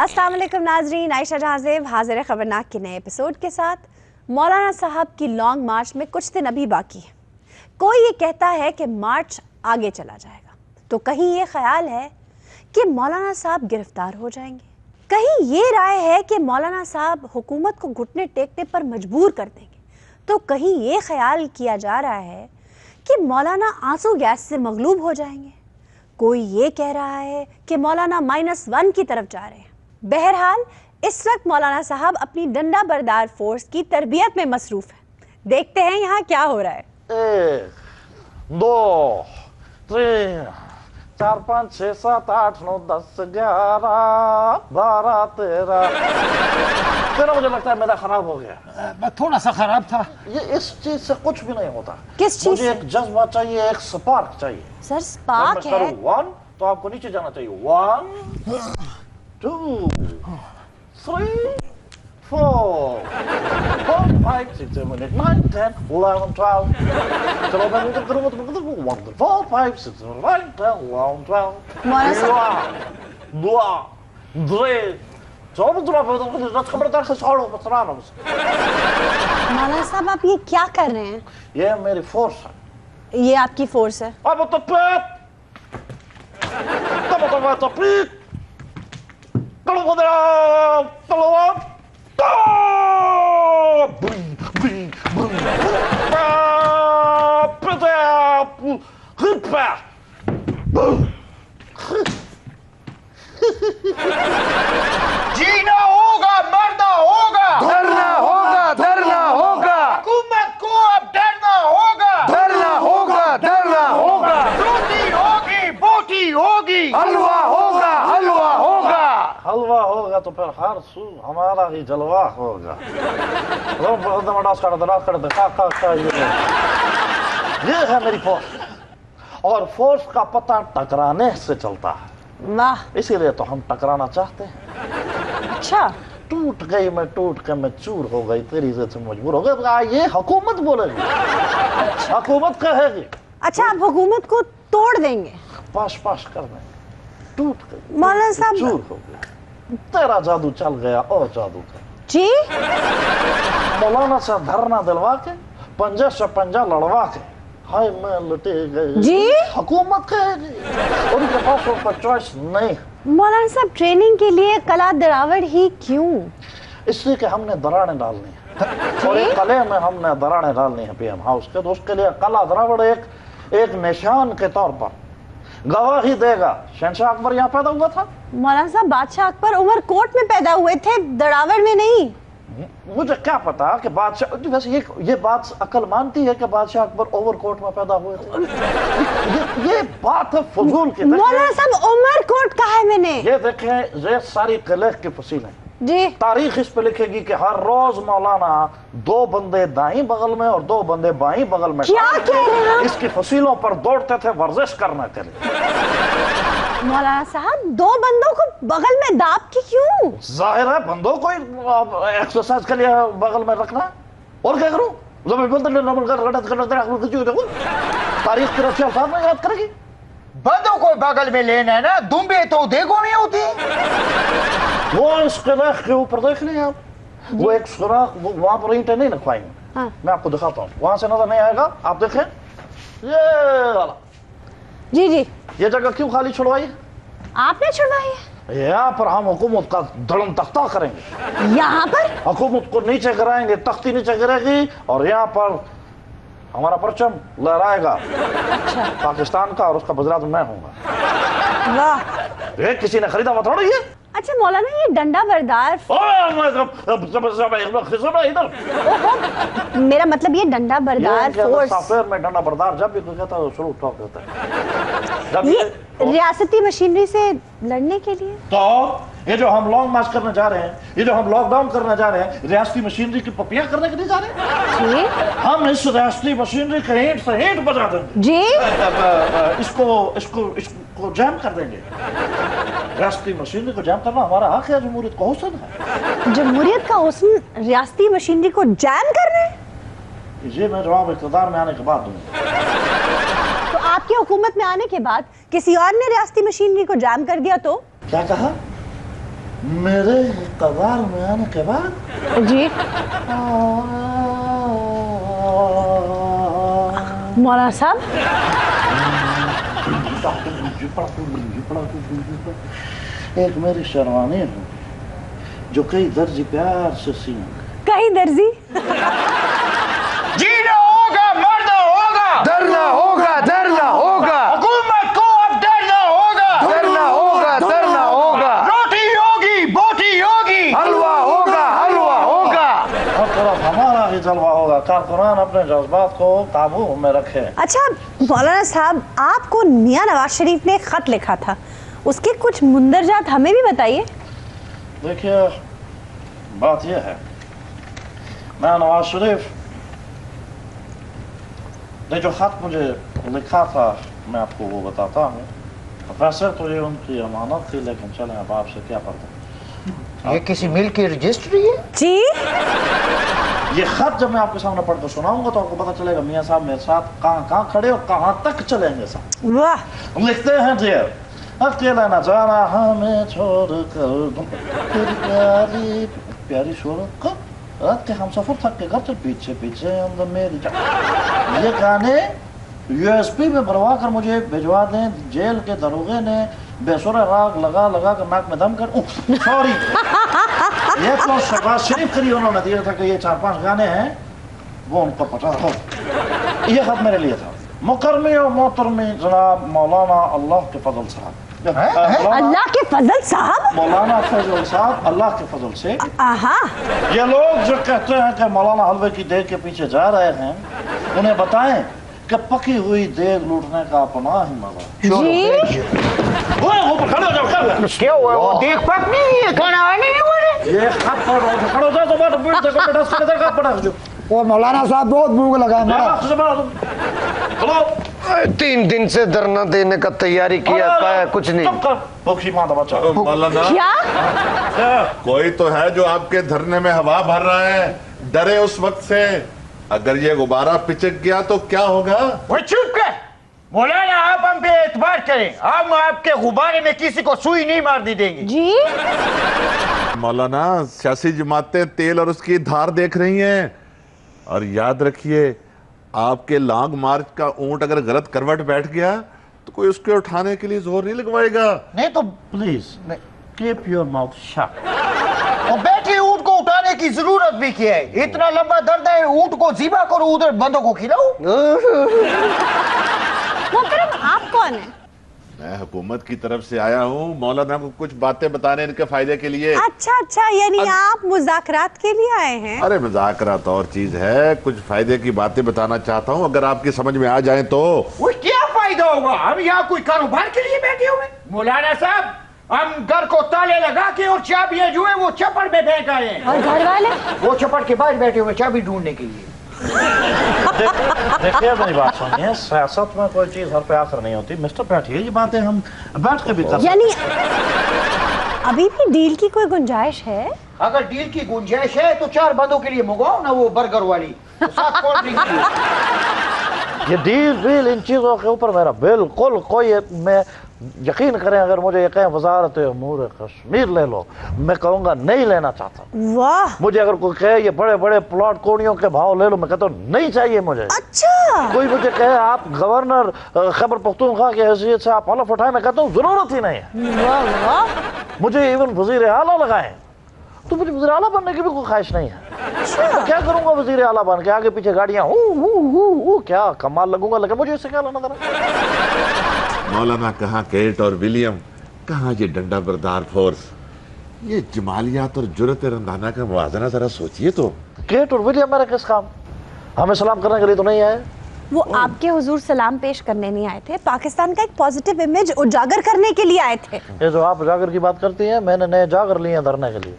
अस्सलाम वालेकुम नाजरीन, आयशा जहाज़ेब हाजिर खबरनाक के नए एपिसोड के साथ। मौलाना साहब की लॉन्ग मार्च में कुछ दिन अभी बाकी है। कोई ये कहता है कि मार्च आगे चला जाएगा, तो कहीं ये ख्याल है कि मौलाना साहब गिरफ्तार हो जाएंगे, कहीं ये राय है कि मौलाना साहब हुकूमत को घुटने टेकने पर मजबूर कर देंगे, तो कहीं ये ख्याल किया जा रहा है कि मौलाना आंसू गैस से मगलूब हो जाएंगे। कोई ये कह रहा है कि मौलाना -1 की तरफ जा रहे हैं। बहरहाल इस वक्त मौलाना साहब अपनी डंडा बरदार फोर्स की तरबियत में मसरूफ है। देखते हैं यहाँ क्या हो रहा है। 1 2 3 4 5 6 7 8 9 10 11 12 13 मुझे लगता है मेरा खराब हो गया। थोड़ा सा खराब था। ये इस चीज से कुछ भी नहीं होता। किस चीज मुझे एक जज्बा चाहिए, एक स्पार्क चाहिए। सर स्पार्क है। 1 तो आपको नीचे जाना चाहिए। 1 2 3 4 5 6 7 8 9 10 11 12 चलो मैं नीचे करूँगा तो 1 4 5 6 7 8 10 11 12 मौलाना साहब 2 3 चलो तुम आप खबरदार से छोड़ो बस रहा बस। मौलाना साहब आप ये क्या कर रहे हैं? ये मेरी फोर्स है। ये आपकी फोर्स है? अब तो पेट तब तो पेट चलो जीना होगा, मरना होगा, धरना होगा, धरना होगा, हुकूमत को अब डरना होगा, धरना होगा, धरना होगा, रोटी होगी, बोटी होगी, हलवा होगा, हलवा होगा। हलवा होगा तो फिर हर सू हमारा ही जलवा होगा। ये है मेरी फोर्स और फोर्स का पता टकराने से चलता है। वाह, इसीलिए तो हम टकराना चाहते हैं। अच्छा। टूट गई मैं, टूट के मैं चूर हो गई, तेरी से मजबूर हो गई। ये हुकूमत बोलेगी, हुकूमत कहेगी। अच्छा, आप हुकूमत को तोड़ देंगे? पाश पाश कर देंगे। टूट गई, मौलाना साहब चूर हो गई, तेरा जादू चल गया और जादू का। जी, मौलाना से धरना दिलवा के, पंजा से पंजा लड़वा के, हाय मैं लुटे गई जी। हुकूमत कहेगी। उनके पास उसका चॉइस नहीं। मौलाना साहब ट्रेनिंग के लिए कला दरावड़ ही क्यों? इसलिए कि हमने दरारें डालनी है और एक कले में हमने दरारें डालनी है पीएम हाउस के, तो उसके लिए कला दरावड़ एक निशान के तौर पर गवाही देगा। शहंशाह अकबर यहाँ पैदा हुआ था। मौलाना साहब बादशाह अकबर उमरकोट में पैदा हुए थे, दरावड़ में नहीं। मुझे क्या पता कि बादशाह, वैसे ये बात अकल मानती है कि बादशाह अकबर ओवरकोट में पैदा हुए थे। ये बात है फजूल की। मौलाना साहब उमरकोट कहा है मैंने? ये देखें, ये सारी किले की फसीलें जी। तारीख इस पे लिखेगी कि हर रोज मौलाना 2 बंदे दाईं बगल में और 2 बंदे बाईं बगल में क्या कह रहे हैं? इसकी फसीलों पर दौड़ते थे वर्जिश करने के लिए। मौलाना साहब 2 बंदों को बगल में दाब के क्यों? जाहिर है बंदों को एक्सरसाइज के लिए बगल में रखना। और क्या करूं? तारीख की रस्सी अल्फाज में याद करेगी। बंदों को बगल में लेना है ना, दुम्बे तो देखो नहीं होती। वो इस किले के ऊपर देख लिया आप, वो एक सुराख, वहां पर ईंटें नहीं रखवाएंगे। हाँ। मैं आपको दिखाता हूँ, वहां से नजर नहीं आएगा। आप देखें ये वाला, जी जी। ये जगह क्यों खाली छुड़वाई? आपने छुड़वाई है? यहाँ पर हम हुकूमत का धड़म तख्ता करेंगे। यहाँ पर हुकूमत को नीचे गिराएंगे, तख्ती नीचे गिरेगी और यहाँ पर हमारा परचम लहराएगा। अच्छा। पाकिस्तान का, और उसका वज़ीर-ए-आज़म मैं होऊंगा। वाह। ये किसी ने खरीदा हुआ थोड़ा ये। अच्छा मौलाना, ये डंडा बरदार, मेरा मतलब ये डंडा बरदार फोर्स, सॉफ्टवेयर में डंडा बरदार जब भी कोई कहता है शुरू टॉक होता है। जब ये रियासती मशीनरी से लड़ने के लिए। तो ये जो हम लॉन्ग मार्च करने जा रहे हैं, ये जो हम लॉकडाउन करने जा रहे हैं, रियासती मशीनरी की पपियां करने के लिए जा रहे हैं। जी हम इस रियासती मशीनरी के हेड से हेड बजा देंगे। जी। इसको जैम कर देंगे। रियासती मशीनरी को जैम करना हमारा हक है, जमहूरियत का हुस्न है। जमहूरियत का हुस्न रियासती मशीनरी को जैम कर रहे हैं? ये मैं जवाब इक़्तिदार में आने के बाद दूंगा। तो आपकी हुकूमत में आने के बाद किसी और ने रियासती मशीनरी को जैम कर दिया तो? क्या कहा? मेरे इक़्तिदार में आने के बाद जी मौलाना साहब, एक मेरी शेरवानी है जो कई दर्जी प्यार से सिया, कहीं दर्जी जीना होगा, मरना होगा, डरना होगा, डरना होगा, हुकूमत को अब डरना होगा, डरना होगा, डरना होगा, रोटी होगी, बोटी होगी, हलवा होगा, हलवा होगा। हर तरफ हमारा ही जलवा होगा। कारकुनान अपने जज्बात को काबू में रखे। अच्छा मौलाना साहब, आपको मियां नवाज शरीफ ने एक खत लिखा था, उसके कुछ मुंदरजात हमें भी बताइए। देखिए बात यह है, मैं नवाज शरीफ ने जो खत मुझे लिखा था मैं आपको वो बताता हूँ। वैसे तो ये उनकी अमानत थी, लेकिन चलें अब आपसे क्या पता। ये किसी मिल की रजिस्ट्री है? जी ये खत जब मैं आपके सामने पढ़ कर सुनाऊंगा तो आपको पता चलेगा मियाँ साहब मेरे साथ कहाँ कहाँ खड़े और कहाँ तक चलेंगे साथ। वाह, लिखते हैं डियर, अकेला न जाना हमें छोड़ कर तुम, तेरी प्यारी प्यारी शोर को रात के हम सफर थक के घर चल पीछे पीछे अंदर मेरी ये गाने यूएसपी में भरवा कर मुझे भिजवा दें। जेल के दरोगे ने बेसुरा राग लगा लगा कर नाक में दम कर, सॉरी ये तो शहबाज शरीफ के लिए उन्होंने दिया था कि ये 4-5 गाने हैं, वो उनको पता हो। ये खत मेरे लिए था। मुकर्मी और मोहतरमी जनाब मौलाना अल्लाह के फजल साहब, अल्लाह के फजल साहब, मौलाना फजल साहब, अल्लाह के फजल से आहा, ये लोग जो कहते हैं कि मौलाना हलवे की देग के पीछे जा रहे हैं, उन्हें बताएं कि पकी हुई देग लूटने का अपना ही मजा। जी खड़े हो जाओ, क्या हुआ? वो देख पाक नहीं है, खाना आने नहीं हुआ है। ये खत पढ़ रहे हो, खड़े हो जाओ तो बात बीट देखो बेटा, इसके अंदर का पढ़ा जो वो मौलाना साहब बहुत भूख लगा है हमारा। चलो 3 दिन से धरना देने का तैयारी किया है, कुछ नहीं। चुप कर, भूखी माँ का बच्चा। मौलाना क्या कोई तो है जो आपके धरने में हवा भर रहा है, डरे उस वक्त से। अगर ये गुब्बारा पिचक गया तो क्या होगा? वो चुप कर मौलाना, आप हम पे एतबार करें, हम आपके गुब्बारे में किसी को सुई नहीं मारने देंगे। जी मौलाना सियासी जमातें तेल और उसकी धार देख रही हैं, और याद रखिए आपके लॉन्ग मार्च का ऊंट अगर गलत करवट बैठ गया तो कोई उसके उठाने के लिए जोर नहीं लगवाएगा। नहीं तो please keep your mouth shut. और बैठे ऊंट को उठाने की जरूरत भी क्या है? इतना लंबा दर्द है, ऊंट को ज़िबा करो, उधर बंदों को खिलाओ। मोहतरम, आप कौन है? मैं हुकूमत की तरफ से आया हूँ मौलाना को कुछ बातें बताने इनके फायदे के लिए। अच्छा, यानी आप मुज़ाकरात के लिए आए हैं? अरे मजाकरात और चीज है, कुछ फायदे की बातें बताना चाहता हूँ, अगर आपकी समझ में आ जाए तो। वो क्या फायदा होगा? हम यहाँ कोई कारोबार के लिए बैठे हुए? मौलाना साहब, हम घर को ताले लगा के और चाबियां जो है वो चप्पड़ में फेंक आए हैं। और घर वाले? वो चप्पड़ के बाहर बैठे हुए चाबी ढूंढने के लिए। देखिए मेरी बात सुनिए, सियासत में कोई चीज हर पे आखिर नहीं होती। मिस्टर बैठिए, ये बातें हम बैठ के भी कर सकते हैं। यानी अभी भी डील की कोई गुंजाइश है? अगर डील की गुंजाइश है तो 4 बंदों के लिए मंगवाओ ना वो बर्गर वाली, तो साथ कोल्ड ड्रिंक की। ये डील इन चीजों के ऊपर मेरा बिल्कुल कोई, मैं यकीन करें अगर मुझे ये कहें वजारत उमूर कश्मीर ले लो, मैं कहूँगा नहीं लेना चाहता। वाह, मुझे अगर कोई कहे ये बड़े बड़े प्लॉट कोड़ियों के भाव ले लो, मैं कहता हूँ नहीं चाहिए मुझे। अच्छा, कोई मुझे कहे आप गवर्नर खैबर पख्तूनख्वा की हैसियत से आप हलफ उठाए, मैं कहता हूँ जरूरत ही नहीं है। वाह वाह, मुझे इवन वजीर आला लगाए तो मुझे वजीर आला बनने की भी कोई ख्वाहिश नहीं है। तो क्या करूंगा वजीर आला बन के, आगे पीछे गाड़ियां क्या कमाल लगूंगा, लेकिन मुझे इससे क्या लेना देना। मौलाना कहाँ केट और विलियम, कहाँ ये डंडा बरदार फोर्स, ये जमालियात और जुर्रत रंदाना का मुवाजना जरा सोचिए तो। केट और विलियम मेरा किस काम, हमें सलाम करने के लिए तो नहीं आए। वो आपके हुजूर सलाम पेश करने नहीं आए थे, पाकिस्तान का एक पॉजिटिव इमेज उजागर करने के लिए आए थे। ये जो आप जागर की बात करती हैं, मैंने नए जागर लिए हैं धरने के लिए।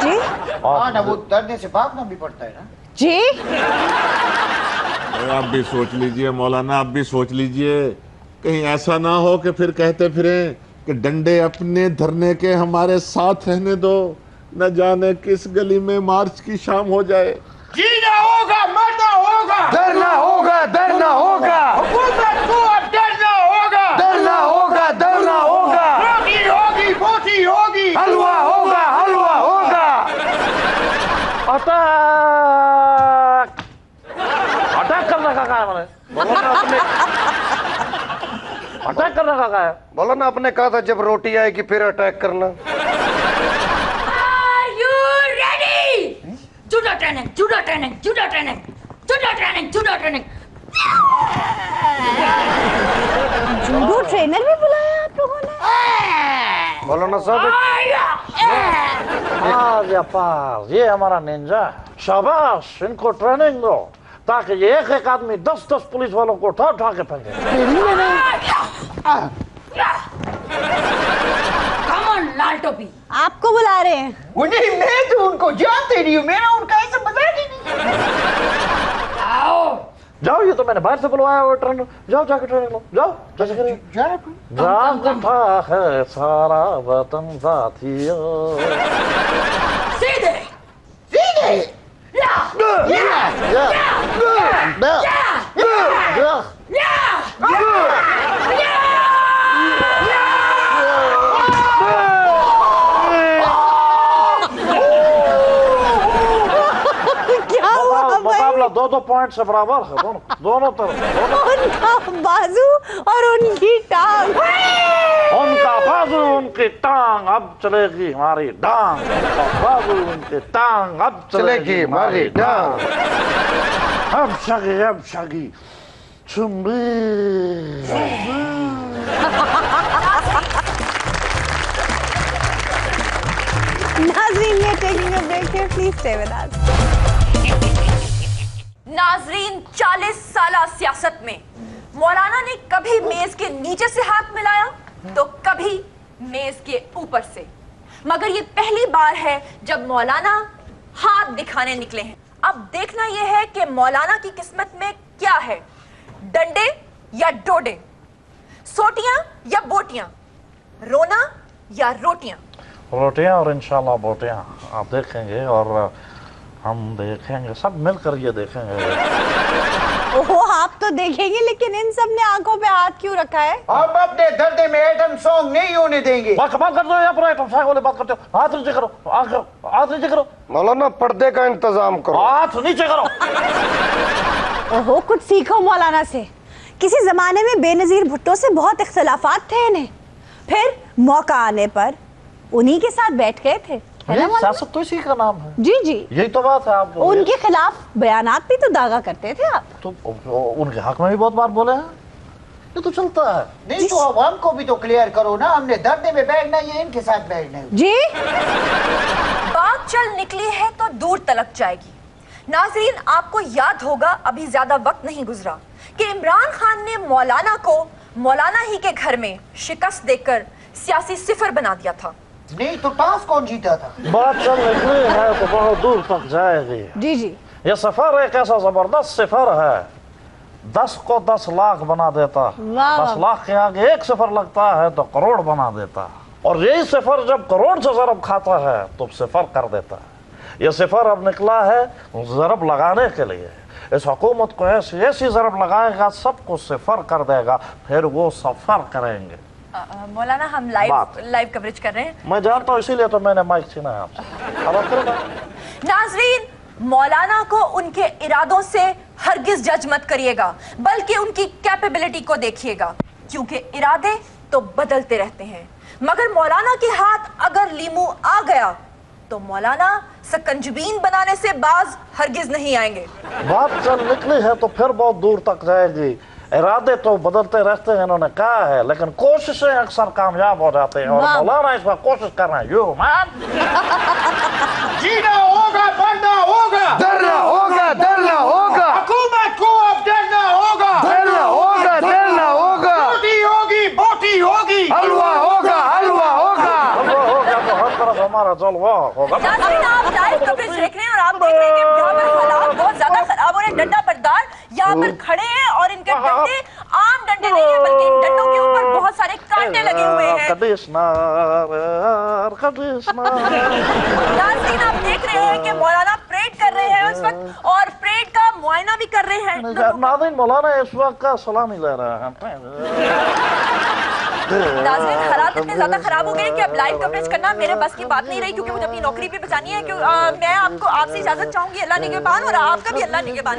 जी हाँ ना, वो डरने से भागना भी पड़ता है ना। जी, आप भी सोच लीजिए मौलाना, आप भी सोच लीजिए, कहीं ऐसा ना हो कि फिर कहते फिरे कि डंडे अपने धरने के हमारे साथ रहने दो, न जाने किस गली में मार्च की शाम हो जाए। जीना होगा, मरना होगा, डरना होगा, डरना होगा, हुकूमत को अब डरना होगा, डरना होगा, डरना होगा, रोटी होगी, बोटी होगी, हलवा अटैक अटैक करने का कहा है मैंने बोलो ना आपने अटैक करने का कहा है बोलो ना आपने कहा था जब रोटी आएगी फिर अटैक करना। Are you ready? Judo training, judo training, judo training, judo training, judo training. Judo trainer भी बुलाया आप लोगों ने? बोलो ना साहब या पास ये हमारा निंजा शाबाश इनको ट्रेनिंग दो ताकि ये एक एक आदमी 10-10 पुलिस वालों को उठा उठा के फेंके Come on, लाल टोपी. आपको बुला रहे हैं। उन्हें मैं तो उनको जानते नहीं हूँ, मेरा उनका ऐसा मजाक ही नहीं। आओ. जाओ ये तो मैंने बाहर से बुलवाया हुआ ट्रेनर जाओ जाके ट्रेनिंग लो जाओ जैसे करिए जाग उठा है सारा वतन साथियों सीधे. सीधे या. क्या हुआ भाई? मुकाबला 2-2 पॉइंट से बराबर है दोनों तरफ उनका बाजू और उनकी टांग। उनका बाजू उनकी टांग अब चलेगी हमारी डांग उनका बाजू उनकी टांग अब चलेगी हमारी डांग अब शगी चुम्बी नाज़रीन, we are taking a break here. Please stay with us. नाजरीन, 40 साला सियासत में मौलाना ने कभी मेज के नीचे से हाथ मिलाया तो कभी मेज के ऊपर से, मगर ये पहली बार है जब मौलाना हाथ दिखाने निकले हैं। अब देखना यह है कि मौलाना की किस्मत में क्या है, डंडे या डोडे, सोटियां या बोटियां, रोना या रोटियां। रोटियां और इंशाल्लाह बोटियां आप देखेंगे और हम देखेंगे सब मिलकर ये देखेंगे ओहो, आप तो देखेंगे, लेकिन इन सब ने आंखों पे हाथ क्यों रखा है? हम अपने धरने में एटम सॉन्ग नहीं होने देंगे। बात कमाल कर दो या पर आइटम सॉन्ग वाली बात करते हो हाथ नीचे करो हाथ नीचे करो मौलाना पर्दे का इंतजाम करो। हाथ नीचे करो ओहो, कुछ सीखो मौलाना से। किसी जमाने में बेनजीर भुट्टो से बहुत इख्तलाफात थे इन्हें, फिर मौका आने पर उन्हीं के साथ बैठ गए थे। सियासत तो इसी का नाम है। जी जी, यही तो बात है। आप उनके खिलाफ बयानात भी तो दागा करते थे आप। तो उनके हक में भी बहुत बार बोले हैं, ये तो चलता है। नहीं तो आवाम को भी तो क्लियर करो ना, हमने धरने में बैठना है इनके साथ बैठना है। जी, बात चल निकली है तो दूर तलक जाएगी। नाज़रीन, आपको याद होगा अभी ज्यादा वक्त नहीं गुजरा कि इमरान खान ने मौलाना को मौलाना ही के घर में शिकस्त देकर सियासी सिफर बना दिया था। नहीं तो टॉस कौन जीता था? बात चल निकली है तो बहुत दूर तक जाएगी। जी जी, ये सफर एक ऐसा जबरदस्त सफर है, 10 को 10 लाख बना देता। 10 लाख के आगे एक सफर लगता है तो करोड़ बना देता, और यही सफर जब करोड़ से ज़रब खाता है तो सफर कर देता है। ये सफर अब निकला है ज़रब लगाने के लिए। इस हुकूमत को ऐसी ज़रब लगाएगा सबको सफर कर देगा, फिर वो सफर करेंगे। मौलाना, हम लाइव कवरेज कर रहे हैं। मैं जानता हूँ, इसीलिए तो मैंने माइक छीना है आपसे। नाज़रीन, मौलाना को उनके इरादों से हरगिज जज मत करिएगा, बल्कि उनकी कैपेबिलिटी को देखिएगा, क्योंकि इरादे तो बदलते रहते हैं। मगर मौलाना के हाथ अगर लीमू आ गया तो मौलाना सकंजबीन बनाने से बाज हरगिज नहीं आएंगे। बात चल निकली है तो फिर बहुत दूर तक जाएगी। इरादे तो बदलते रहते हैं इन्होंने कहा है, लेकिन कोशिशें अक्सर कामयाब हो जाते हैं, और मौलाना इस बार कोशिश कर रहे हैं। यू मैन जीना होगा, बढ़ना होगा, डरना होगा, डरना होगा, हुकूमत को अब डरना होगा, डरना होगा, डरना होगा, रोटी होगी, बोटी होगी, हलवा होगा, हलवा होगा। तो हर तरफ हमारा जलवा होगा। नाज़रीन, आप लाइव कवरेज देख रहे हैं और आप देख रहे हैं कि यहाँ पर हालात बहुत ज्यादा खराब हो रहे हैं। डंडा बरदार यहाँ पर खड़े हैं और इनके डंडे आम डंडे नहीं है, बल्कि इन डंडों के ऊपर बहुत सारे कांटे लगे हुए हैं। नाज़रीन, आप देख रहे हैं कि मौलाना परेड कर रहे हैं उस वक्त, और परेड का मुआयना भी कर रहे हैं। नाज़रीन, मौलाना इस वक्त का सलामी ले रहे हैं। नाज़रीन, हालात इतने ज्यादा खराब हो गए कि अब लाइव कवरेज करना मेरे बस की बात नहीं रही, क्योंकि मुझे अपनी नौकरी भी बचानी है। मैं आपसे इजाजत चाहूंगी, अल्लाह निगहबान, और आपका भी अल्लाह निगहबान।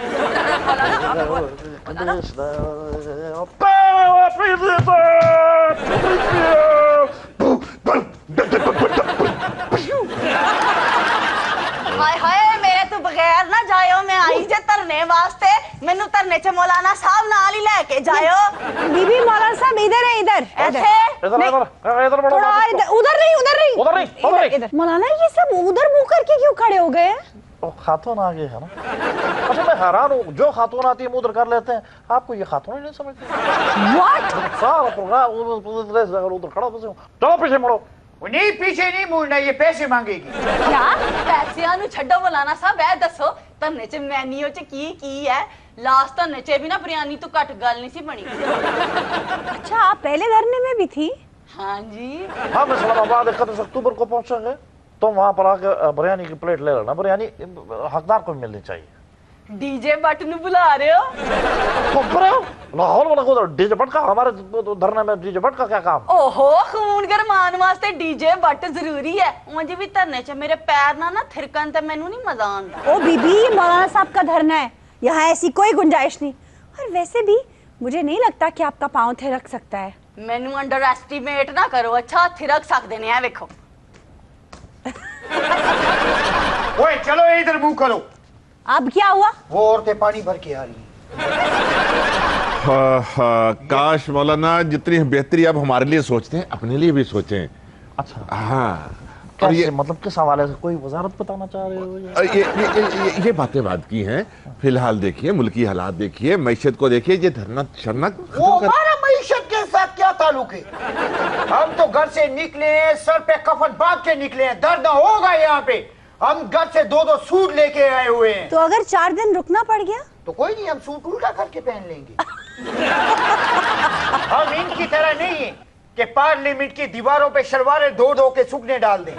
हाय हाय, मेरे तो बगैर ना जायो, मैं आई जे धरने वास्ते, मैनू धरने च मौलाना साहब नाल ही लेके जायो। बीबी मौलाना साहब इधर है, इधर उधर नहीं। मौलाना ये सब उधर मुंह करके क्यों खड़े हो गए? खातून आ गए है ना। अच्छा मैं हैरान हूँ, जो खातून आती है उधर कर लेते हैं, आपको ये खातून ही नहीं समझते? सारा प्रोग्राम उधर खड़ा, चलो पीछे मुड़ो। नहीं पीछे नहीं मुड़ना, ये पैसे मांगेगी। क्या पैसियां नु छड्डो मौलाना साहब, ऐ दसो धरने च मेन्यू च की है? लास्ट धरने च भी ना बिरयानी तो घट गल नहीं सी बनी। अच्छा, आप पहले धरने में भी थी? हाँ जी। हम इस्लामाबाद 31 अक्टूबर को पहुंचेंगे, तो वहाँ पर आके बिरयानी की प्लेट ले लेना। बिरयानी हकदार को मिलनी चाहिए। डीजे भट्ट नु बुला रहे हो? लाहौर वाला को डीजे भट्ट का, हमारे धरने में डीजे भट्ट का क्या काम? ओहो, खून गरमान वास्ते डीजे भट्ट जरूरी है। मुझे भी धरने च मेरे पैर ना थिरकन ते मैनू नहीं मजा आंदा। ओ बीबी, मौलाना साहब का धरना है, यहाँ ऐसी कोई गुंजाइश नहीं। और वैसे भी मुझे नहीं लगता कि आपका पाँव थिरक सकता है। मैनू अंडर एस्टिमेट ना करो, अच्छा थिरक सकते ने, देखो। ओए चलो इधर मुंह करो। अब क्या हुआ? वो औरतें पानी भर के आ रही हैं। काश मौलाना जितनी बेहतरी आप हमारे लिए सोचते हैं, अपने लिए भी सोचें। अच्छा हाँ, और ये मतलब किस हवाले से, कोई वजारत बताना चाह रहे हो? ये बातें बात की हैं। फिलहाल देखिए, मुल्की हालात देखिए, मैशत को देखिए, ये धरना शरना वो हमारा मैशत के साथ क्या ताल्लुक है? हम तो घर से निकले हैं, सर पे कफन बांध के निकले हैं, दर्द होगा यहाँ पे। हम घर से 2-2 सूट लेके आए हुए हैं। तो अगर 4 दिन रुकना पड़ गया तो कोई नहीं, हम सूट उल्टा करके पहन लेंगे। हम इनकी तरह नहीं है कि पार्लियामेंट की दीवारों पे शलवारें 2-2 के सूखने डाल दें।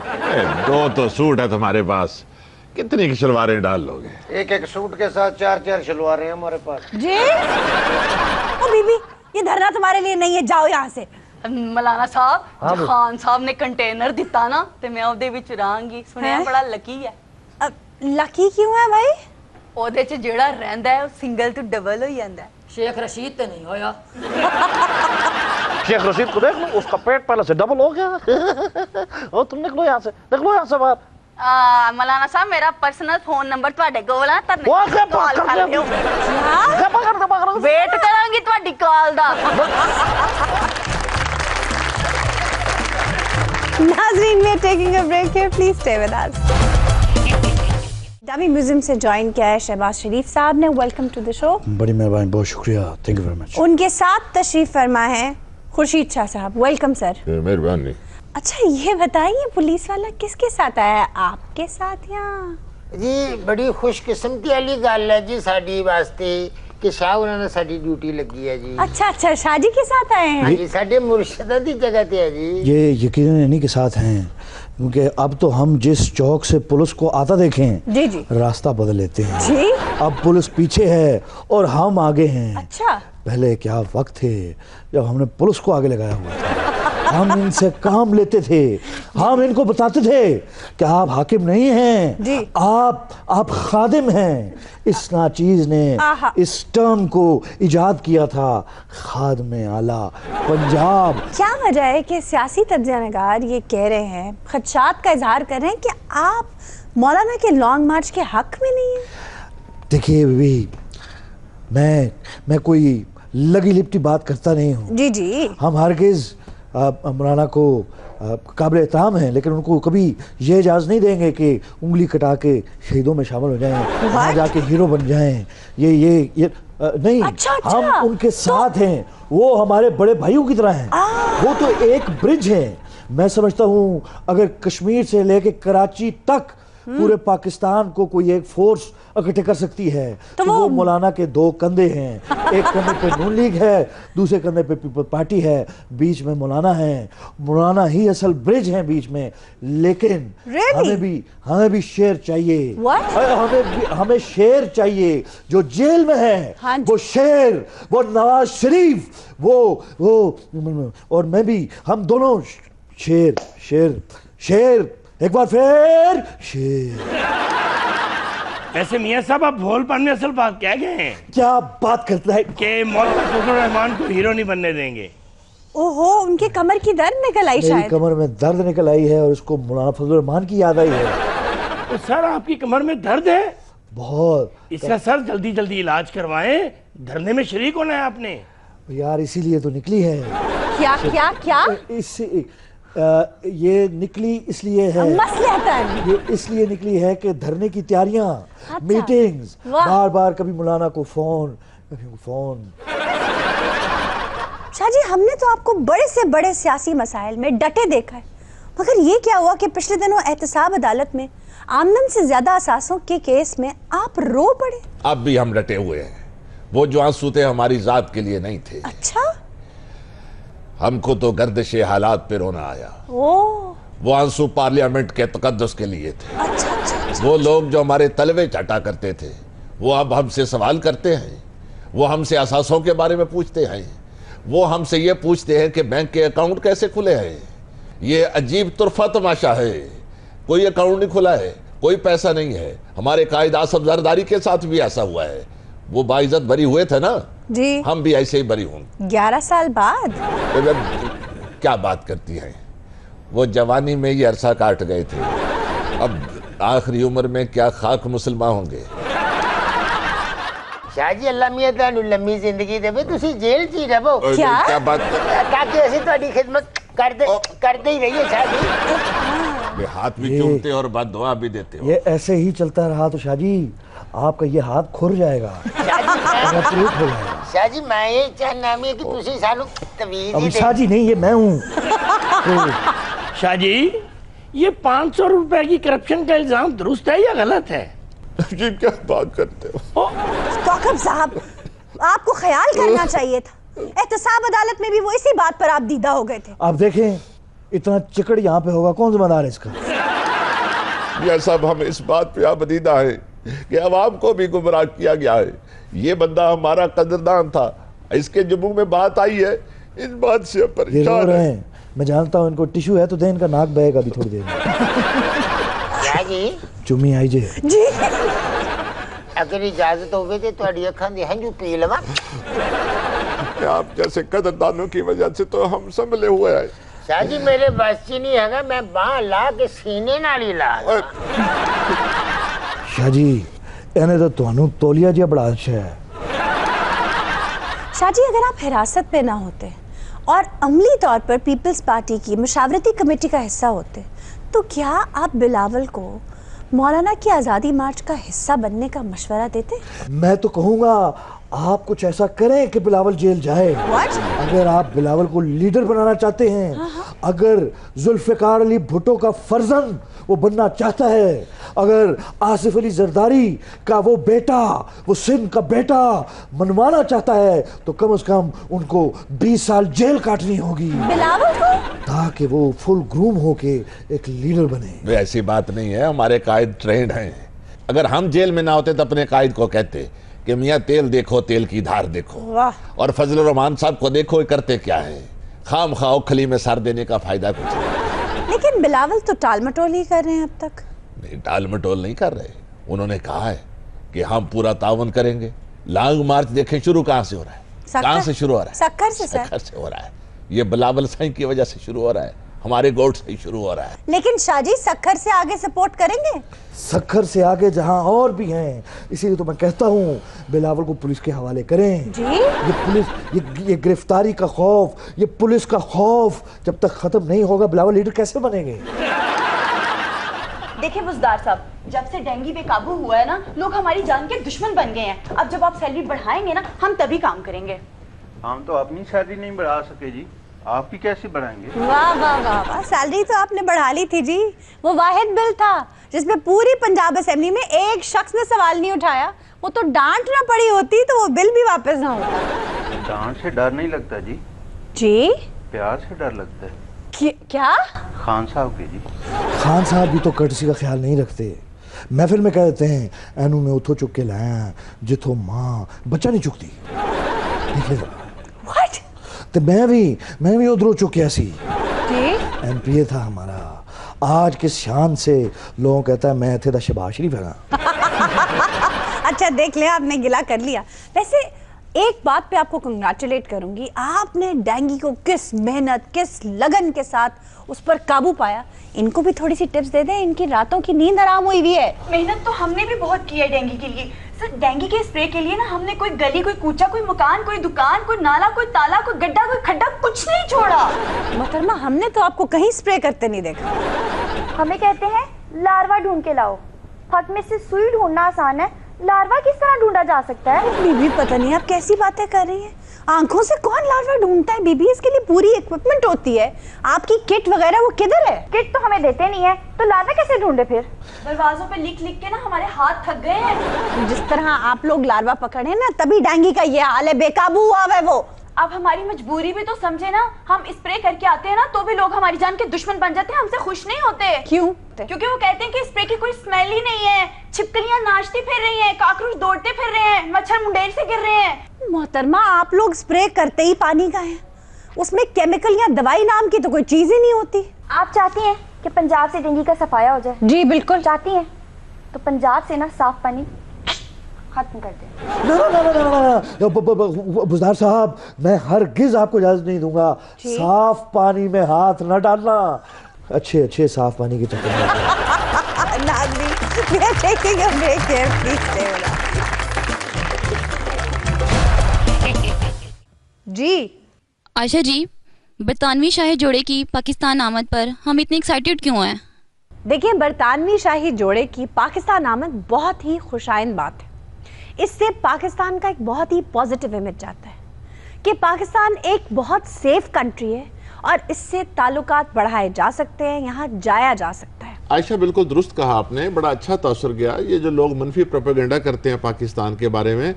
2 तो सूट है तुम्हारे पास, कितनी की शलवारें डाल लोगे? एक सूट के साथ 4-4 शलवारें हैं हमारे पास। जी? ओ बीबी, ये धरना तुम्हारे लिए नहीं है, जाओ यहाँ से। मौलाना साहब, जो खान साहब ने कंटेनर दिता ना, ते मैं ओदे विच रहांगी। सुनिया बड़ा लकी है। लकी क्यों है भाई? ओदे च जेड़ा रहंदा है, सिंगल तो डबल हो जांदा है। शेख रशीद तो नहीं होया। शेख रशीद को देख लो, उसका पेट पहले से डबल हो गया। ओ तुम निकलो यहाँ से, निकलो यहाँ से बाहर। मौलाना साहब, मेरा पर्सनल फोन नंबर ਤੁਹਾਡੇ ਕੋਲ ਹੈ, ਤਾਂ कॉल कर लियो। वेट करांगी ਤੁਹਾਡੀ ਕਾਲ ਦਾ। नाज़रीन, we are taking a break here, please stay with us. Dummy museum से ज्वाइन किया है शहबाज शरीफ साहब ने। Welcome to the show. बड़ी मेहरबानी, बहुत शुक्रिया, थैंक यू वेरी मच। उनके साथ तशरीफ फरमा है खुर्शीद शाह साहब। Welcome sir. मेहरबानी। अच्छा ये बताइए, पुलिस वाला किसके साथ आया है, आपके साथ या? जी बड़ी खुशकिस्मती वाली गल है जी साडी वास्ते कि शाह उन्होंने साडी ड्यूटी लगी है जी। अच्छा अच्छा, शादी के साथ आए हैं? हाँ जी, साडे मुर्शिदा दी जगह पे है जी। ये यकीनन इन्हीं के साथ हैं, क्योंकि अब तो हम जिस चौक से पुलिस को आता देखें, जी जी, रास्ता बदल लेते हैं जी। अब पुलिस पीछे है और हम आगे हैं। अच्छा, पहले क्या वक्त थे जब हमने पुलिस को आगे लगाया हुआ था। हम इनसे काम लेते थे, हम इनको बताते थे कि आप हाकिम नहीं हैं जी, आप खादिम हैं। इस नाचीज ने इस टर्म को इजाद किया था, खादिम आला पंजाब। क्या वजह है कि सियासी तज्ज़ियानगार ये कह रहे हैं, खदशात का इजहार कर रहे हैं कि आप मौलाना के लॉन्ग मार्च के हक में नहीं है? देखिए बीबी, मैं कोई लगी लिपटी बात करता नहीं हूँ। जी जी, हम हरगिज़ मौलाना को काबिल एहतराम हैं, लेकिन उनको कभी ये इजाज़त नहीं देंगे कि उंगली कटा के शहीदों में शामिल हो जाएं, वहाँ जाके हीरो बन जाएं। ये नहीं। अच्छा, हम उनके साथ हैं, वो हमारे बड़े भाइयों की तरह हैं। वो तो एक ब्रिज है। मैं समझता हूँ अगर कश्मीर से लेके कराची तक पूरे पाकिस्तान को कोई एक फोर्स इकट्ठे कर सकती है तो वो मौलाना के दो कंधे हैं, एक कंधे पे नून लीग है, दूसरे कंधे पे पीपल पार्टी है, बीच में मौलाना है। मौलाना ही असल ब्रिज है बीच में। लेकिन हमें भी शेर चाहिए। हमें शेर चाहिए जो जेल में है। हाँ, वो शेर, वो नवाज शरीफ, वो और मैं भी, हम दोनों शेर शेर शेर, एक बार फिर शेर। वैसे मियां साहब आप भोलपन में असल बात क्या गए हैं? क्या बात करता है कि मौलाना फजलुर रहमान को हीरो नहीं बनने देंगे। ओहो, उनके कमर की दर्द निकल आई शायद। मेरी कमर में दर्द निकल आई है और उसको मौलाना फजलुर रहमान की याद आई है। तो सर आपकी कमर में दर्द है? बहुत। इसका सर जल्दी जल्दी इलाज करवाएं, धरने में शरीक होना है आपने। यार इसीलिए तो निकली है। क्या क्या क्या? ये निकली इसलिए है, ये इसलिए निकली है कि धरने की तैयारियां, मीटिंग्स, बार बार कभी मौलाना को फोन, कभी फोन। शाहजी, हमने तो आपको बड़े से बड़े सियासी मसाइल में डटे देखा है, मगर ये क्या हुआ कि पिछले दिनों एहतसाब अदालत में आमदन से ज्यादा असासों के केस में आप रो पड़े। अब भी हम डटे हुए हैं। वो जो आंसू थे हमारी जात के लिए नहीं थे। अच्छा? हमको तो गर्दिशे हालात पे रोना आया। वो आंसू पार्लियामेंट के तकद्दुस के लिए थे। अच्छा। वो लोग जो हमारे तलवे चाटा करते थे वो अब हमसे सवाल करते हैं। वो हमसे असासों के बारे में पूछते हैं। वो हमसे ये पूछते हैं कि बैंक के अकाउंट कैसे खुले हैं। ये अजीब तुरफा तमाशा है। कोई अकाउंट नहीं खुला है, कोई पैसा नहीं है। हमारे कायद आसफ जरदारी के साथ भी ऐसा हुआ है। वो बाइज्जत बरी हुए थे ना जी, हम भी ऐसे ही बरी होंगे। 11 साल बाद। क्या बात करती हैं, वो जवानी में ही अरसा काट गए थे, अब आखिरी उम्र में क्या खाक मुसलमान होंगे। शाह जी अल्लाह मियां ਤੁਹਾਨੂੰ लंबी जिंदगी देवे, तुसी जेल च ही रहो। क्या बात? ताकि ऐसी तुम्हारी खिदमत करते ही रहिए शाह जी। हाथ भी चूमते और बाद दुआ भी देते हो। ये ऐसे ही चलता रहा तो शाह जी आपका ये हाथ खुर जाएगा। शाह जी मैं ये चाहना है कि तुसी सानू तवीज़ ही दे। शाह जी नहीं, ये मैं हूँ। शाह जी ये 500 रुपए की करप्शन का इल्जाम दुरुस्त है या गलत है? जी क्या बात करते हो? काकब साहब, आपको ख्याल करना चाहिए था। एहतसाब अदालत में भी वो इसी बात पर आप दीदा हो गए थे। आप देखें इतना चिकड़ यहाँ पे होगा, कौन जिम्मेदार है इसका? ये सब हम इस बात पे आबदीदा है कि अवाम को भी गुमराह किया गया है। ये बंदा हमारा कदरदान था, इसके जुबू में बात आई है, इस बात से परेशान है। मैं जानता हूँ इनको टिश्यू है तो दे, इनका नाक बहेगा अभी थोड़ी देर में। चुम्मी आई जी। अगर इजाजत होवे तो तुम्हारी अखां दे हंजू पी लवां। आप जैसे कदरदानों की वजह से तो हम संभले हुए हैं। शाह जी मेरे बस च नहीं है, मैं बांह ला के सीने नाल ही ला। शाह जी इन्हें तो ਤੁਹਾਨੂੰ तौलिया जिहा बड़ा अच्छा है। शाह जी अगर आप हिरासत में ना होते और अमली तौर पर पीपल्स पार्टी की मशावरती कमेटी का हिस्सा होते तो क्या आप बिलावल को मौलाना की आज़ादी मार्च का हिस्सा बनने का मशवरा देते? मैं तो कहूँगा आप कुछ ऐसा करें कि बिलावल जेल जाए। अगर आप बिलावल को लीडर बनाना चाहते हैं, अगर जुल्फ़िकार अली भुट्टो का फर्जन वो बनना चाहता है, अगर आसिफ अली जरदारी का वो बेटा, वो सिंध का बेटा मनवाना चाहता है तो कम से कम उनको 20 साल जेल काटनी होगी बिलावल को, ताकि वो फुल ग्रूम होके एक लीडर बने। वे ऐसी बात नहीं है, हमारे कायद ट्रेंड हैं। अगर हम जेल में ना होते तो अपने कायद को कहते कि मियाँ तेल देखो, तेल की धार देखो, और फजलुर रहमान साहब को देखो ये करते क्या है। खाम खाओ खली में सर देने का फायदा कुछ नहीं। लेकिन बिलावल तो टाल मटोल ही कर रहे हैं अब तक। नहीं, टाल मटोल नहीं कर रहे। उन्होंने कहा है कि हम पूरा तावन करेंगे। लॉन्ग मार्च देखें शुरू कहाँ से हो रहा है, कहाँ से शुरू हो रहा है? सक्खर से। सक्खर से हो रहा है। ये बिलावल साईं की वजह से शुरू हो रहा है, हमारे गोट से ही शुरू हो रहा है। लेकिन शाहजी सक्खर से आगे सपोर्ट करेंगे? सक्खर से आगे जहां और भी हैं, इसीलिए तो मैं कहता हूँ बिलावल को पुलिस के हवाले करें जी? ये पुलिस, ये गिरफ्तारी का खौफ, ये पुलिस का खौफ जब तक खत्म नहीं होगा बिलावल लीडर कैसे बनेंगे? देखिए बुजदार साहब, जब से डेंगू बेकाबू हुआ है ना, लोग हमारी जान के दुश्मन बन गए हैं। अब जब आप सैलरी बढ़ाएंगे ना, हम तभी काम करेंगे। हम तो अपनी सैलरी नहीं बढ़ा सके जी, आपकी कैसे बढ़ाएंगे? वाह वाह वाह वाह, सैलरी तो आपने बढ़ा ली थी जी। वो वाहिद बिल था जिस पे पूरी पंजाब असेंबली में एक शख्स ने सवाल नहीं उठाया, वो तो डांट ना पड़ी होती तो वो बिल भी वापस ना होता। डांट से डर नहीं लगता जी, जी प्यार से डर लगता है। क्या? खान साहब के जी। खान साहब भी तो कर्टसी का ख्याल नहीं रखते। महफिल में कह देते हैं एनू में उठो चुक के लाया जिथो माँ बच्चा नहीं चुकती। देख ले What? तो मैं भी उधरों चुकिया सी। जी? MPA था हमारा। आज किस शान से लोगों कहता है मैं थे दा शहबाज शरीफ है। अच्छा देख ले, आपने गिला कर लिया। वैसे एक बात पे आपको कंग्रेचुलेट करूंगी, आपने डेंगू को किस मेहनत किस लगन के साथ उस पर काबू पाया। इनको भी थोड़ी सी टिप्स दे दें, इनकी रातों की नींद आराम हुई हुई है। मेहनत तो हमने भी बहुत की है डेंगू के लिए सर। डेंगू के स्प्रे के लिए ना हमने कोई गली, कोई कूचा, कोई मकान, कोई दुकान, कोई नाला, कोई ताला, कोई गड्ढा, कोई खड्डा, कुछ नहीं छोड़ा। मोहतरमा, हमने तो आपको कहीं स्प्रे करते नहीं देखा। हमें कहते हैं लार्वा ढूंढ के लाओ। फक में से सुई ढूंढना आसान है, लार्वा किस तरह ढूंढा जा सकता है? बीबी पता नहीं आप कैसी बातें कर रही हैं। आंखों से कौन लार्वा ढूंढता है बीबी? इसके लिए पूरी इक्विपमेंट होती है। आपकी किट वगैरह वो किधर है? किट तो हमें देते नहीं है, तो लार्वा कैसे ढूंढे फिर? दरवाजों पे लिख लिख के ना हमारे हाथ थक गए हैं। जिस तरह आप लोग लार्वा पकड़े ना, तभी डेंगू का ये हाल है, बेकाबू हुआ है वो। अब हमारी मजबूरी भी तो समझे ना। हम स्प्रे करके आते हैं ना तो भी लोग हमारी जान के दुश्मन बन जाते हैं, हमसे खुश नहीं होते। क्यों? क्योंकि वो कहते हैं कि स्प्रे की कोई स्मेल ही नहीं है। छिपकलियां नाचती फिर रही हैं, काकरोच दौड़ते फिर रहे हैं, मच्छर मुंडेर से गिर रहे हैं। मोहतरमा, आप लोग स्प्रे करते ही पानी का है, उसमें केमिकल या दवाई नाम की तो कोई चीज ही नहीं होती। आप चाहती हैं कि पंजाब से डेंगू का सफाया हो जाए? जी बिल्कुल चाहती हैं, तो पंजाब से ना साफ पानी खत्म कर दे। बुज़दार साहब, मैं हरगिज आपको इजाजत नहीं दूंगा। साफ पानी में हाथ न डालना। अच्छे साफ पानी की चक्कर जी। आयशा जी, बरतानवी शाही जोड़े की पाकिस्तान आमद पर हम इतने एक्साइटेड क्यों हैं? देखिए, बरतानवी शाही जोड़े की पाकिस्तान आमद बहुत ही खुशाइन बात है। इससे पाकिस्तान का एक बहुत ही पॉजिटिव इमेज जाता है कि पाकिस्तान एक बहुत सेफ कंट्री है और इससे ताल्लुकात बढ़ाए जा सकते हैं, यहाँ जाया जा सकता है। आयशा, बिल्कुल दुरुस्त कहा आपने, बड़ा अच्छा तासुर गया। ये जो लोग मनफी प्रोपेगेंडा करते हैं पाकिस्तान के बारे में,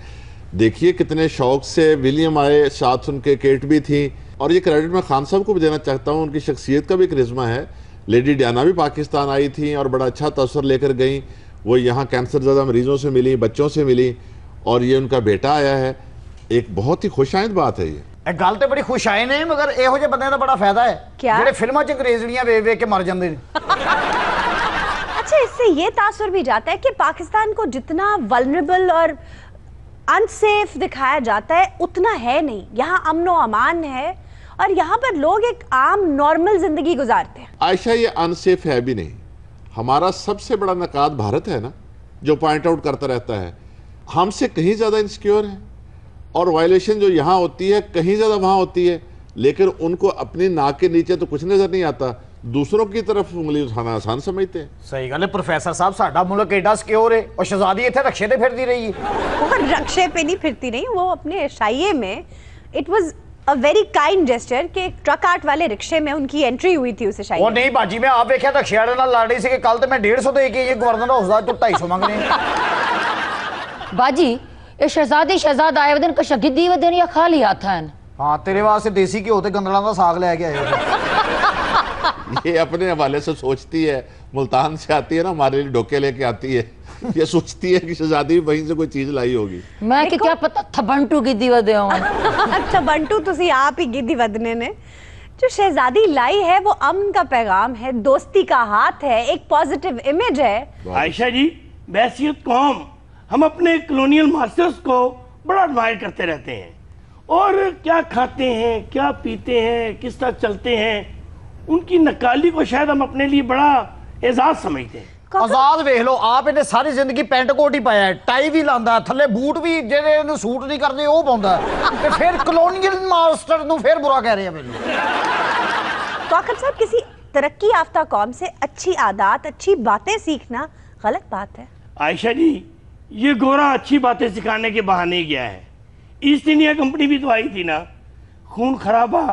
देखिए कितने शौक से विलियम आए, साथ उनके केट भी थी। और ये क्रेडिट मैं खान साहब को भी देना चाहता हूँ, उनकी शख्सियत का भी करिश्मा है। लेडी डियाना भी पाकिस्तान आई थी और बड़ा अच्छा तासुर लेकर गई। वो यहाँ कैंसर ज़्यादा मरीजों से मिली, बच्चों से मिली, और ये उनका बेटा आया है। एक बहुत ही खुशाइंद बात है ये। गल तो बड़ी खुशाइन है, मगर ਇਹੋ ਜਿਹੇ ਬੰਦਿਆਂ ਦਾ बड़ा फायदा है ਜਿਹੜੇ ਫਿਲਮਾਂ 'ਚ ਅੰਗਰੇਜ਼ੜੀਆਂ ਵੇਖ ਵੇਖ ਕੇ मर ਜਾਂਦੇ ਨੇ। अच्छा, इससे ये तासुर भी जाता है कि पाकिस्तान को जितना वल्नरेबल और अनसेफ दिखाया जाता है उतना है नहीं। यहाँ अमन व अमान है और यहाँ पर लोग एक आम नॉर्मल जिंदगी गुजारते हैं। आयशा, ये अनसेफ है भी नहीं। हमारा सबसे बड़ा नकाद भारत है ना, जो पॉइंट आउट करता रहता है हमसे कहीं ज़्यादा इंसिक्योर है, और वायलेशन जो यहाँ होती है कहीं ज़्यादा वहाँ होती है, लेकिन उनको अपनी नाक के नीचे तो कुछ नज़र नहीं आता, दूसरों की तरफ उंगली उठाना आसान समझते हैं। सही गल है प्रोफेसर साहब, साडा मुल्क एडा सिक्योर है और शहजादी इतने रक्षे पे फिरती रही है। वो रक्षे पे नहीं फिरती रही, वो अपने शाये में it was a very kind gesture कि ट्रक आर्ट वाले रिक्शे में उनकी एंट्री हुई थी उसे शाये। वो नहीं बाजी, मैं आप देखा रक्षे वाले नाल लड़ रही सी कि कल तो मैं 150 दे के ये गवर्नर हाउस दा तो 250 मांग रहे हैं। बाजी, ये शहजादा आए दिन कशगिद्दी व दिन या खाली हाथ हैं? हाँ, तेरे वास्ते देसी घ्यो ते गंदलां दा साग लेके आए हो। ये अपने हवाले से सोचती है, मुल्तान से आती है ना, हमारे लिए डोके लेके आती है। ये सोचती है कि शहजादी वहीं से कोई चीज लाई होगी। मैं कि क्या पता थबंटू गिद्दी व दे थबंटू तुसी आप ही गिद्दी वदने ने। जो शहजादी लाई है वो अमन का पैगाम है, दोस्ती का हाथ है, एक पॉजिटिव इमेज है। आयशा जी, बहसियत कौम हम अपने कॉलोनियल मास्टर्स को बड़ा एडमायर करते रहते हैं, और क्या खाते हैं, क्या पीते हैं, किस तरह चलते हैं, उनकी नकाली को शायद हम अपने लिए बड़ा एजाज समझते हैं। आजाद वेख लो, आप इन्हें सारी जिंदगी पेंट कोट ही पाया है, टाई भी लांदा, थल्ले बूट भी जेडे इन्हें सूट नहीं करते वो पाउंदा है, फिर कॉलोनियल मास्टर नु फिर बुरा कह रहे हैं मैनू। काकर साहब, किसी तरक्की याफ्ता कौम से अच्छी आदत, अच्छी बातें सीखना गलत बात है। आयशा जी, ये गोरा अच्छी बातें सिखाने के बहाने गया है। ईस्ट इंडिया कंपनी भी तो आई थी ना, खून खराबा,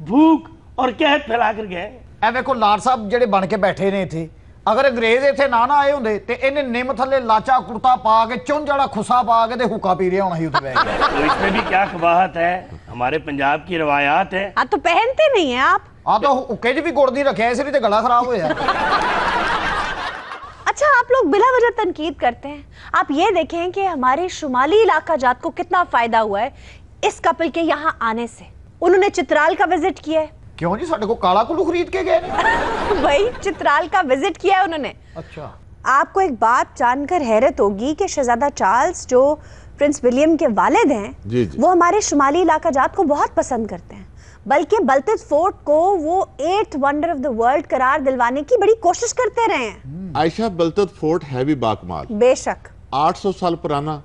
भूख और कहत फैला कर गए। ए देखो लाड साहब जेडे बन के बैठे ने थे, ਅਗਰ ਅੰਗਰੇਜ਼ ਇੱਥੇ ਨਾ ਆਏ ਹੁੰਦੇ ਤੇ ਇਹਨੇ ਨਿੰਮ ਥੱਲੇ ਲਾਚਾ ਕੁੜਤਾ ਪਾ ਕੇ ਚੁੰਝ ਵਾਲਾ ਖੁੱਸਾ ਪਾ ਕੇ ਤੇ ਹੁੱਕਾ ਪੀ ਰਿਹਾ ਹੋਣਾ ਸੀ ਉੱਥੇ ਬੈਠ ਕੇ। तो इसमें भी क्या कबाहत है, हमारे पंजाब की रवायात है। हाँ तो पहनते नहीं है आप। ਆ ਤਾਂ ਹੁੱਕੇ 'ਚ ਵੀ ਗੁੜ ਨਹੀਂ ਰੱਖਿਆ ਇਸ ਲਈ ਤੇ ਗਲਾ ਖਰਾਬ ਹੋਇਆ। अच्छा आप लोग बिला वजह तनकीद करते हैं। आप ये देखें कि हमारे शुमाली इलाका जात को कितना फायदा हुआ है इस कपल के यहाँ आने से। उन्होंने चित्राल का विजिट किया है। क्यों जी साडे को काला कुल्लू खरीद के गए ने? वही चित्राल का विजिट किया है उन्होंने। अच्छा। आपको एक बात जानकर हैरत होगी कि शहजादा चार्ल्स जो प्रिंस विलियम के वालिद हैं जी जी। वो हमारे शुमाली इलाका जात को बहुत पसंद करते हैं, बल्कि बलतज फोर्ट को वो 8th wonder of the world करार दिलवाने की बड़ी कोशिश करते रहे हैं। आयशा, बलतज फोर्ट है भी बाकमाल, बेशक 800 साल पुराना,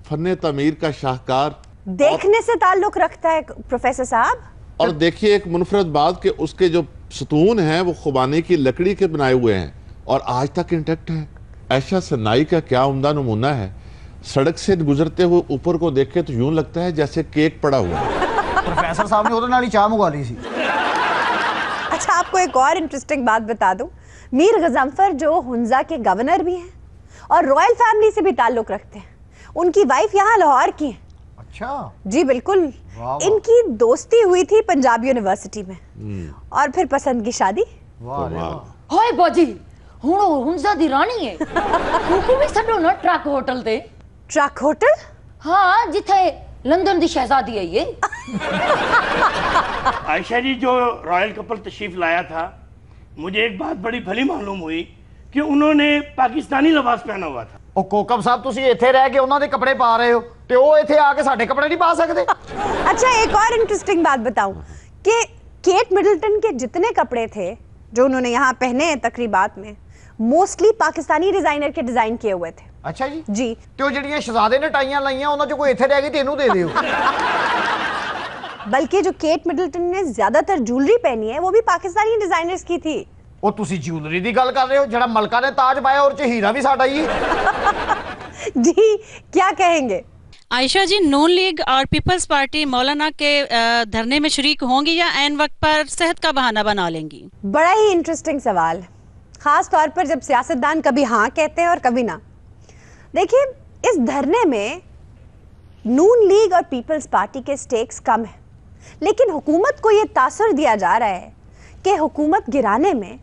फन्ने तमीर का शाहकार, देखने से ताल्लुक रखता है प्रोफेसर साहब। और देखिए एक मुनफरद बात कि उसके जो सतून हैं वो खुबानी की लकड़ी के बनाए हुए हैं और आज तक इंटेक्ट हैं। ऐशा, सनाई का क्या उम्दा नमूना है। सड़क से गुजरते हुए ऊपर को देखे तो यूं लगता है जैसे केक पड़ा हुआ है। प्रोफेसर साहब ने ਉਹਦੇ ਨਾਲ ਹੀ ਚਾਹ ਮੰਗਾ ਲਈ ਸੀ। अच्छा आपको एक और इंटरेस्टिंग बात बता दूं, मीर गजनफर जो हुंजा के गवर्नर भी हैं और रॉयल फैमिली से भी ताल्लुक रखते हैं, उनकी वाइफ यहाँ लाहौर की है। अच्छा जी बिल्कुल। इनकी दोस्ती हुई थी पंजाब यूनिवर्सिटी में और फिर पसंद की शादी। हाय बाजी हुण हुंजा दी रानी है उनको भी छड्डो ना ट्रक होटल ते। Truck hotel? हाँ जिथे लंदन दी शहजादी है ये। आयशा जी, जो रॉयल कपल तशरीफ लाया था, मुझे एक बात बड़ी भली मालूम हुई कि उन्होंने पाकिस्तानी लिबास पहना हुआ था। ਉਹ ਕੋਕਬ ਸਾਹਿਬ ਤੁਸੀਂ ਇੱਥੇ ਰਹਿ ਕੇ ਉਹਨਾਂ ਦੇ ਕੱਪੜੇ ਪਾ ਰਹੇ ਹੋ ਤੇ ਉਹ ਇੱਥੇ ਆ ਕੇ ਸਾਡੇ ਕੱਪੜੇ ਨਹੀਂ ਪਾ ਸਕਦੇ। अच्छा एक और इंटरेस्टिंग बात बताऊं कि केट मिडलटन के जितने कपड़े थे जो उन्होंने यहाँ पहने हैं तकरीबात में, मोस्टली पाकिस्तानी डिजाइनर के डिजाइन किए हुए थे। अच्छा जी जी। ਤੇ ਉਹ ਜਿਹੜੀਆਂ ਸ਼ਹਜ਼ਾਦੇ ਨੇ ਟਾਈਆਂ ਲਾਈਆਂ ਉਹਨਾਂ 'ਚ ਕੋਈ ਇੱਥੇ ਰਹਿ ਗਈ ਤੇ ਇਹਨੂੰ ਦੇ ਦਿਓ। बल्कि जो केट मिडलटन ने ज्यादातर ज्वेलरी पहनी है वो भी पाकिस्तानी डिजाइनर्स की थी। ਉਹ ਤੁਸੀਂ ਜਿਊਲਰੀ ਦੀ ਗੱਲ ਕਰ ਰਹੇ ਹੋ, ਜਿਹੜਾ ਮਲਕਾ ਨੇ ਤਾਜ ਪਾਇਆ ਔਰ 'ਚ ਹੀਰਾ ਵੀ ਸਾਡਾ ਹੀ। जी क्या कहेंगे? आयशा जी, नून लीग और पीपल्स पार्टी मौलाना के धरने में शरीक होंगी या ऐन वक्त पर सेहत का बहाना बना लेंगी? बड़ा ही इंटरेस्टिंग सवाल, खास तौर पर जब सियासतदान कभी हाँ कहते हैं और कभी ना। देखिए इस धरने में नून लीग और पीपल्स पार्टी के स्टेक्स कम है, लेकिन हुकूमत को ये तासुर दिया जा रहा है कि हुकूमत गिराने में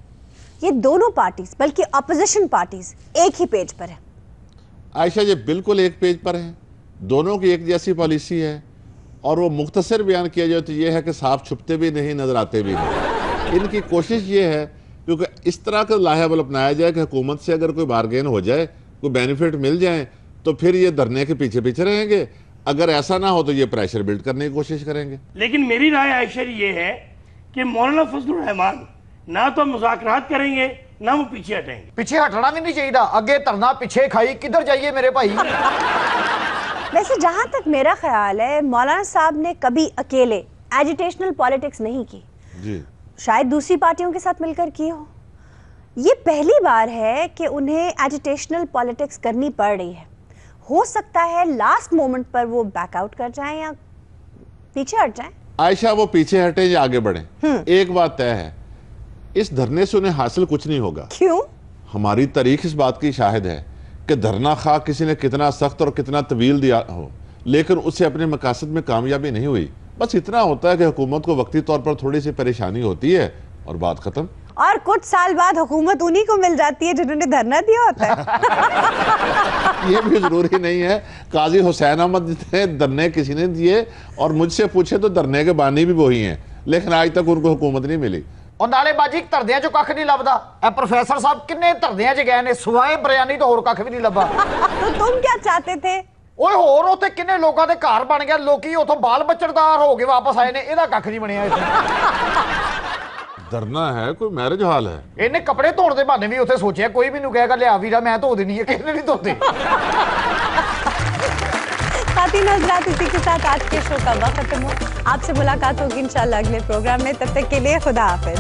ये दोनों पार्टीज बल्कि अपोजिशन पार्टीज एक ही पेज पर है। आयशा जी बिल्कुल एक पेज पर है, दोनों की एक जैसी पॉलिसी है और वो मुख्तसर बयान किया जाए तो ये है कि साफ छुपते भी नहीं नजर आते भी नहीं। इनकी कोशिश ये है क्योंकि इस तरह का लाहेबल अपनाया जाए कि हुकूमत से अगर कोई बारगेन हो जाए, कोई बेनिफिट मिल जाए तो फिर ये धरने के पीछे पीछे रहेंगे, अगर ऐसा ना हो तो ये प्रेशर बिल्ड करने की कोशिश करेंगे। लेकिन मेरी राय आयशा जी ये है कि मौलाना फजलुर रहमान ना तो मुज़ाकरात करेंगे ना वो पीछे हटेंगे। पीछे हटना भी नहीं चाहिए, अगे धरना पीछे खाई, किधर जाइए मेरे भाई। वैसे जहां तक मेरा ख्याल है मौलाना साहब ने कभी अकेले एजिटेशनल पॉलिटिक्स नहीं की जी। शायद दूसरी पार्टियों के साथ मिलकर की हो। ये पहली बार है कि उन्हें एजिटेशनल पॉलिटिक्स करनी पड़ रही है। हो सकता है लास्ट मोमेंट पर वो बैकआउट कर जाएं या पीछे हट जाएं। आयशा वो पीछे हटे या आगे बढ़े, एक बात तय है, इस धरने से उन्हें हासिल कुछ नहीं होगा। क्यों? हमारी तारीख इस बात की शाहिद है कि धरना खा किसी ने कितना सख्त और कितना तवील दिया हो, लेकिन उससे अपने मकासद में कामयाबी नहीं हुई। बस इतना होता है कि हुकूमत को वक्ती तौर पर थोड़ी सी परेशानी होती है और बात खत्म। और कुछ साल बाद हुकूमत उन्हीं को मिल जाती है जिन्होंने धरना दिया होता है। ये भी जरूरी नहीं है, काजी हुसैन अहमद ने धरने किसी ने दिए और मुझसे पूछे तो धरने के बानी भी वही हैं, लेकिन आज तक उनको हुकूमत नहीं मिली। और नाले बाजी धरदियां चों कख नहीं लभदा। ए प्रोफेसर साहब किन्ने धरदियां च गए ने, सिवाए बिरयानी तो होर कख भी नहीं लभा। तो तुम क्या चाहते थे? ओए होर उत्थे किन्ने लोकां दे घर बन गया, लोकी उथों बाल बच्चड़दार हो के वापस आए ने, ਇਹਦਾ कख नहीं बनया इत्थे। धरना है कोई मैरिज हाल है। ਇਹਨੇ ਕੱਪੜੇ ਧੋਣ ਦੇ ਬਹਾਨੇ ਵੀ ਉੱਥੇ ਸੋਚਿਆ ਕੋਈ ਮੈਨੂੰ ਕਹੇਗਾ ਲਿਆ ਵੀਰਾ मैं ਧੋ ਦੇਣੀ है, किसने नहीं धोते। खातिन हज़रात इसी के साथ आज के शो का वक्त खत्म हो। आपसे मुलाकात होगी इंशाल्लाह अगले प्रोग्राम में, तब तक के लिए खुदा हाफिज।